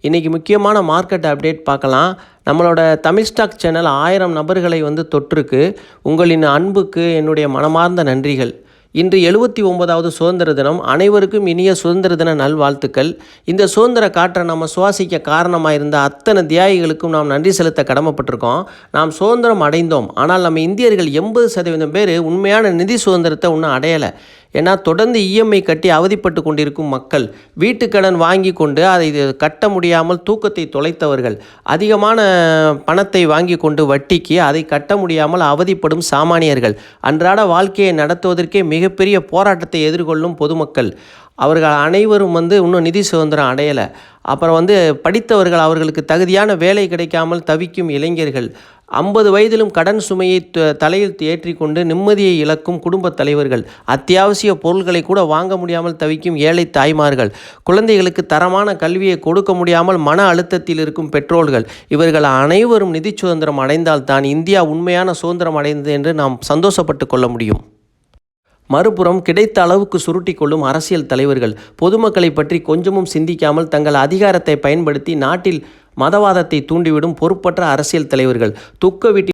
இன்னைக்கு முக்கியமான market update பார்க்கலாம். நம்மளோட தமிழ் ஸ்டாக் சேனல் 1000 நபர்களை தொற்றுருக்கு. உங்களின் அன்புக்கு என்னுடைய மனமார்ந்த நன்றிகள். இன்று 79வது சுதந்திர தினம். அனைவருக்கும் இனிய சுதந்திர தின நல்வாழ்த்துக்கள். இந்த சுதந்திர காற்றை நம்ம சுவாசிக்க காரணமாக இருந்த அத்தனை தியாகிகளுக்கும் நாம் நன்றி செலுத்த கடமைப்பட்டிருக்கோம். நாம் சுதந்திரம் அடைந்தோம். ஆனால் நம்ம இந்தியர்கள் 80% பேர் உண்மையான நிதி சுதந்திரத்தை இன்னும் அடையலை. ஏன்னா தொடர்ந்து இஎம்ஐ கட்டி அவதிப்பட்டு கொண்டிருக்கும் மக்கள், வீட்டுக்கடன் வாங்கி கொண்டு அதை கட்ட முடியாமல் தூக்கத்தை தொலைத்தவர்கள், அதிகமான பணத்தை வாங்கி கொண்டு வட்டிக்கு அதை கட்ட முடியாமல் அவதிப்படும் சாமானியர்கள், அன்றாட வாழ்க்கையை நடத்துவதற்கே மிகப்பெரிய போராட்டத்தை எதிர்கொள்ளும் பொதுமக்கள், அவர்கள் அனைவரும் இன்னும் நிதி சுதந்திரம் அடையலை. அப்புறம் படித்தவர்கள், அவர்களுக்கு தகுதியான வேலை கிடைக்காமல் தவிக்கும் இளைஞர்கள், 50 வயதிலும் கடன் சுமையை தலையில் ஏற்றிக்கொண்டு நிம்மதியை இழக்கும் குடும்பத் தலைவர்கள், அத்தியாவசிய பொருட்களை கூட வாங்க முடியாமல் தவிக்கும் ஏழை தாய்மார்கள், குழந்தைகளுக்கு தரமான கல்வியை கொடுக்க முடியாமல் மன அழுத்தத்தில் இருக்கும் பெற்றோர்கள், இவர்கள் அனைவரும் நிதி சுதந்திரம் அடைந்தால்தான் இந்தியா உண்மையான சுதந்திரம் அடைந்தது என்று நாம் சந்தோஷப்பட்டு கொள்ள முடியும். மறுபுறம் கிடைத்த அளவுக்கு சுருட்டி கொள்ளும் அரசியல் தலைவர்கள், பொதுமக்களை பற்றி கொஞ்சமும் சிந்திக்காமல் தங்கள் அதிகாரத்தை பயன்படுத்தி நாட்டில் மதவாதத்தை தூண்டிவிடும் பொறுப்பற்ற அரசியல் தலைவர்கள், துக்க வீட்டில்